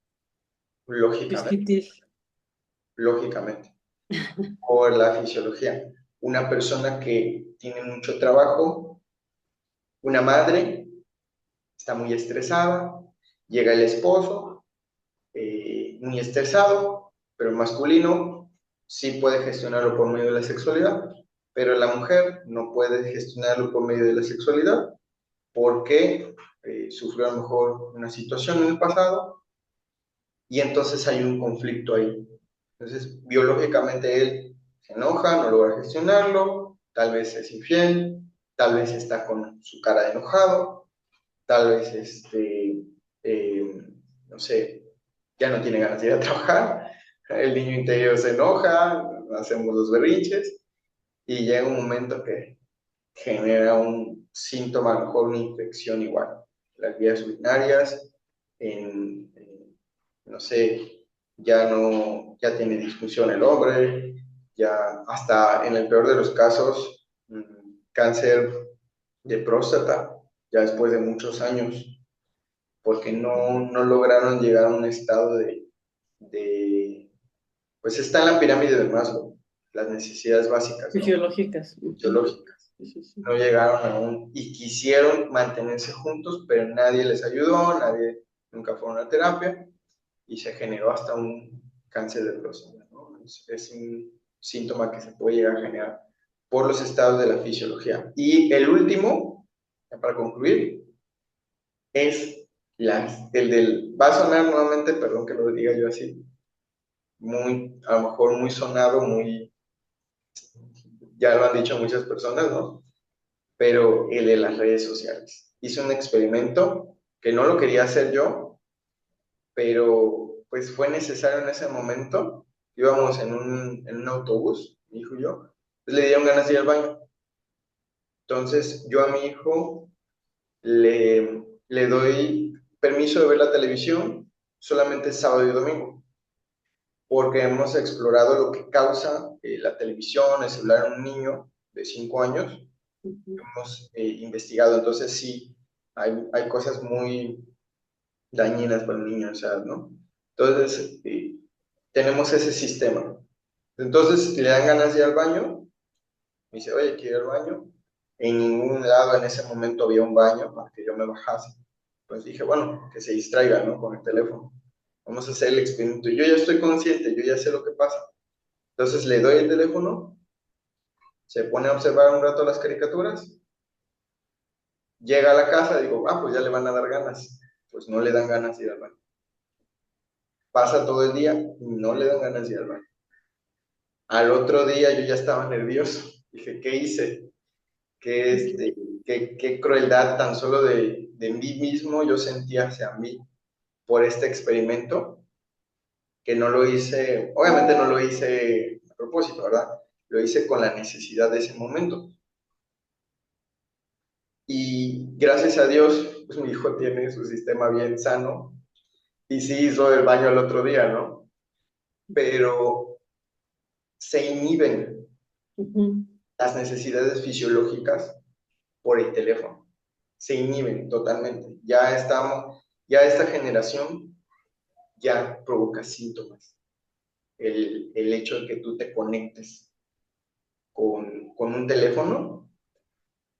lógicamente, Quisquitis. lógicamente, por la fisiología. Una persona que tiene mucho trabajo, una madre, está muy estresada, llega el esposo, muy estresado, pero masculino, sí puede gestionarlo por medio de la sexualidad, pero la mujer no puede gestionarlo por medio de la sexualidad porque sufrió a lo mejor una situación en el pasado y entonces hay un conflicto ahí. Entonces, biológicamente él se enoja, no logra gestionarlo, tal vez es infiel, tal vez está con su cara de enojado, tal vez, no sé, ya no tiene ganas de ir a trabajar, el niño interior se enoja, hacemos los berrinches y llega un momento que genera un síntoma, a lo mejor una infección igual, las vías urinarias, no sé, ya tiene disfunción el hombre, ya hasta en el peor de los casos, cáncer de próstata, ya después de muchos años, porque no lograron llegar a un estado pues está en la pirámide de Maslow, las necesidades básicas, ¿no? Fisiológicas. Fisiológicas. Sí, sí, sí. No llegaron aún y quisieron mantenerse juntos, pero nadie les ayudó, nadie nunca fueron a terapia y se generó hasta un cáncer de próstata, ¿no? Es un síntoma que se puede llegar a generar por los estados de la fisiología. Y el último, para concluir, es el del, va a sonar nuevamente, perdón que lo diga yo así, muy, a lo mejor muy sonado, muy, ya lo han dicho muchas personas, ¿no? Pero el de las redes sociales. Hice un experimento que no lo quería hacer yo, pero pues fue necesario en ese momento. Íbamos en un autobús, mi hijo y yo, pues le dieron ganas de ir al baño. Entonces yo a mi hijo le doy permiso de ver la televisión solamente sábado y domingo, porque hemos explorado lo que causa la televisión, el celular en un niño de 5 años, hemos investigado, entonces sí, hay cosas muy dañinas para el niño, o sea, ¿no? Entonces, tenemos ese sistema. Entonces, le dan ganas de ir al baño, me dice, oye, quiero ir al baño. En ningún lado en ese momento había un baño para que yo me bajase. Pues dije, bueno, que se distraiga, ¿no? Con el teléfono. Vamos a hacer el experimento. Yo ya estoy consciente, yo ya sé lo que pasa. Entonces le doy el teléfono, se pone a observar un rato las caricaturas, llega a la casa, digo, ah, pues ya le van a dar ganas. Pues no le dan ganas de ir al baño. Pasa todo el día y no le dan ganas de ir al baño. Al otro día yo ya estaba nervioso. Dije, ¿qué hice? Qué crueldad tan solo de mí mismo yo sentía hacia mí por este experimento, que no lo hice, obviamente no lo hice a propósito, ¿verdad? Lo hice con la necesidad de ese momento. Y gracias a Dios, pues mi hijo tiene su sistema bien sano y sí hizo el baño el otro día, ¿no? Pero se inhiben las necesidades fisiológicas por el teléfono. Se inhiben totalmente. Ya esta generación ya provoca síntomas. El hecho de que tú te conectes con un teléfono.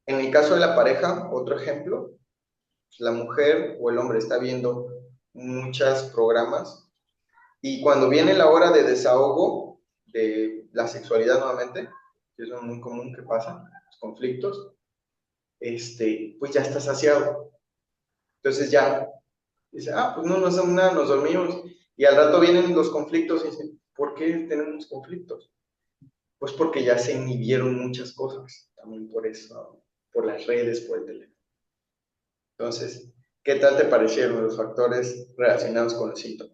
En el caso de la pareja, otro ejemplo, la mujer o el hombre está viendo muchos programas y cuando viene la hora de desahogo de la sexualidad nuevamente, que es muy común que pasa, los conflictos, pues ya está saciado. Entonces ya dice, ah, pues no nos hacemos nada, nos dormimos. Y al rato vienen los conflictos y dicen, ¿por qué tenemos conflictos? Pues porque ya se inhibieron muchas cosas, también por eso, por las redes, por el teléfono. Entonces, ¿qué tal te parecieron los factores relacionados con los síntomas?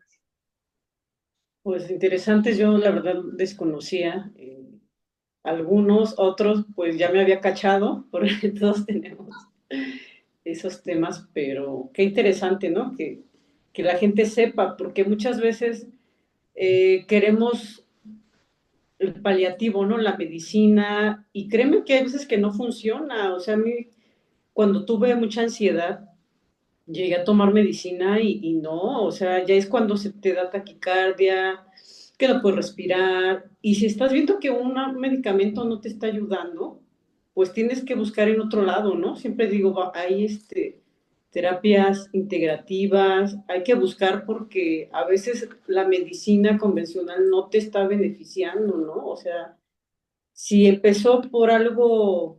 Pues interesantes, yo la verdad desconocía algunos, otros pues ya me había cachado, porque todos tenemos esos temas, pero qué interesante, ¿no? Que la gente sepa, porque muchas veces queremos el paliativo, ¿no? La medicina, y créeme que hay veces que no funciona, o sea, a mí cuando tuve mucha ansiedad, llegué a tomar medicina y no, o sea, ya es cuando se te da taquicardia, que no puedes respirar, y si estás viendo que un medicamento no te está ayudando, pues tienes que buscar en otro lado, ¿no? Siempre digo, hay terapias integrativas, hay que buscar porque a veces la medicina convencional no te está beneficiando, ¿no? O sea, si empezó por algo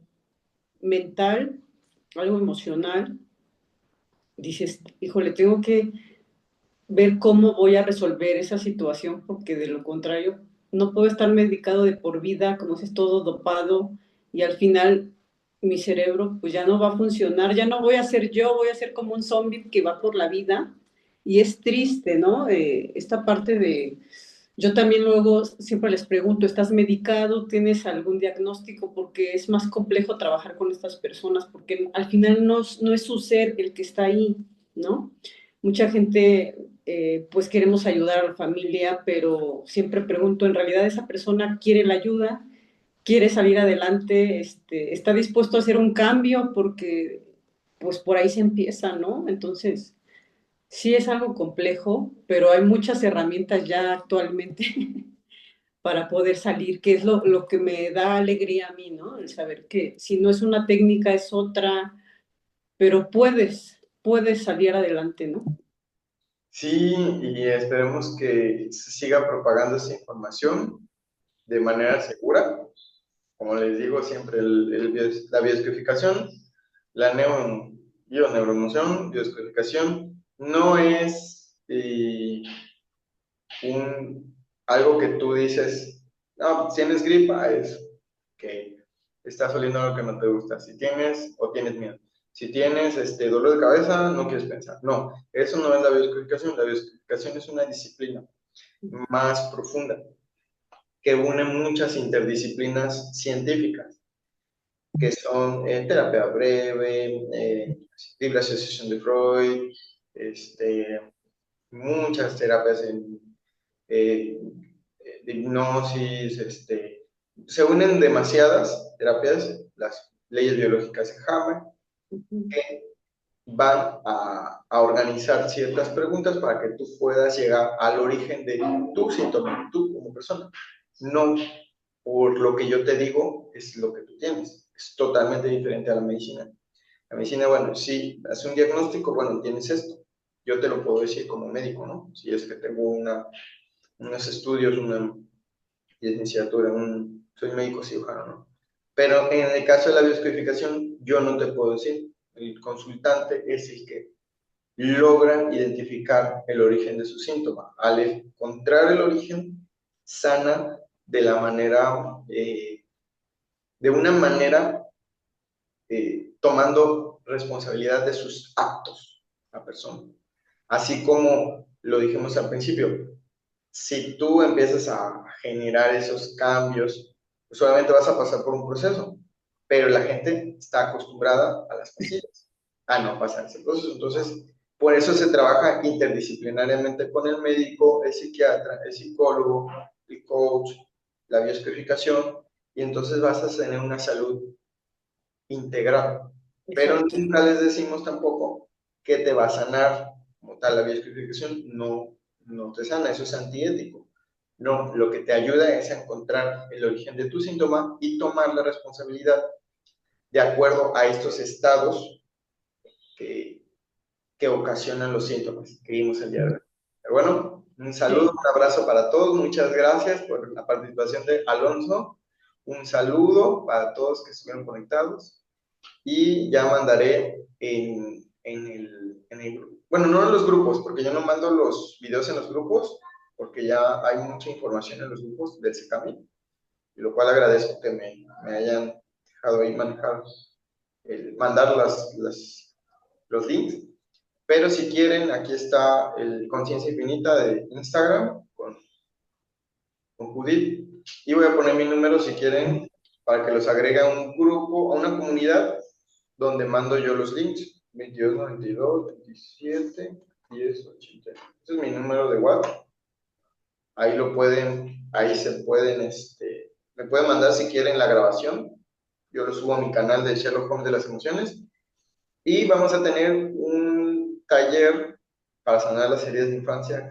mental, algo emocional, dices, híjole, tengo que ver cómo voy a resolver esa situación, porque de lo contrario, no puedo estar medicado de por vida, como si es todo dopado, y al final mi cerebro pues ya no va a funcionar, ya no voy a ser yo, voy a ser como un zombie que va por la vida, y es triste, ¿no? Esta parte de, yo también luego siempre les pregunto, ¿estás medicado? ¿Tienes algún diagnóstico? Porque es más complejo trabajar con estas personas, porque al final no es su ser el que está ahí, ¿no? Mucha gente pues queremos ayudar a la familia, pero siempre pregunto, ¿en realidad esa persona quiere la ayuda? ¿Quiere salir adelante? ¿Está dispuesto a hacer un cambio? Porque pues por ahí se empieza, ¿no? Entonces, sí es algo complejo, pero hay muchas herramientas ya actualmente para poder salir, que es lo que me da alegría a mí, ¿no? El saber que si no es una técnica es otra, pero puedes salir adelante, ¿no? Sí, y esperemos que se siga propagando esa información de manera segura. Como les digo siempre, la biodescodificación, la bioneuroemoción, biodescodificación, no es algo que tú dices, no, tienes gripa, es que estás oliendo algo que no te gusta. Si tienes o tienes miedo. Si tienes dolor de cabeza, no quieres pensar. No, eso no es la biodescodificación. La biodescodificación es una disciplina más profunda que une muchas interdisciplinas científicas, que son terapia breve, libre asociación de Freud, muchas terapias eh, de hipnosis, se unen demasiadas terapias, las leyes biológicas de Hammer, que van a organizar ciertas preguntas para que tú puedas llegar al origen de tu síntoma, tú como persona. No por lo que yo te digo es lo que tú tienes. Es totalmente diferente a la medicina. La medicina, bueno, sí, hace un diagnóstico, bueno, tienes esto. Yo te lo puedo decir como médico, ¿no? Si es que tengo unos estudios, una licenciatura, soy médico cirujano, ¿no? Pero en el caso de la bioscodificación, yo no te puedo decir. El consultante es el que logra identificar el origen de su síntoma. Al encontrar el origen, sana de la manera, de una manera tomando responsabilidad de sus actos, la persona. Así como lo dijimos al principio, si tú empiezas a generar esos cambios, pues obviamente vas a pasar por un proceso, pero la gente está acostumbrada a las pastillas, a no pasar ese proceso. Entonces, por eso se trabaja interdisciplinariamente con el médico, el psiquiatra, el psicólogo, el coach, la bioscodificación, y entonces vas a tener una salud integral. Pero Exacto. nunca les decimos tampoco que te va a sanar como tal la bioscodificación, no te sana, eso es antiético. No, lo que te ayuda es a encontrar el origen de tu síntoma y tomar la responsabilidad de acuerdo a estos estados que, que ocasionan los síntomas que vimos el día de hoy. Pero bueno, un saludo, Sí. un abrazo para todos, muchas gracias por la participación de Alonso, un saludo para todos que estuvieron conectados y ya mandaré en el grupo. Bueno, no en los grupos, porque yo no mando los videos en los grupos, porque ya hay mucha información en los grupos del SECAMI, y lo cual agradezco que me hayan dejado ahí manejar, mandar los links. Pero si quieren, aquí está el Conciencia Infinita de Instagram con Judith. Y voy a poner mi número si quieren para que los agregue a un grupo, a una comunidad, donde mando yo los links, 22 92 27 10 80. Ese es mi número de WhatsApp. Ahí lo pueden, ahí se pueden, me pueden mandar si quieren la grabación. Yo lo subo a mi canal de Sherlock Holmes de las emociones. Y vamos a tener un taller para sanar las heridas de infancia.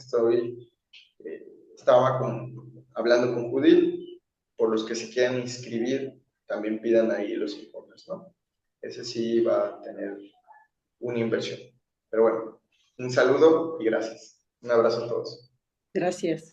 Estaba hablando con Judith, por los que se quieran inscribir, también pidan ahí los informes, ¿no? Ese sí va a tener una inversión. Pero bueno, un saludo y gracias. Un abrazo a todos. Gracias.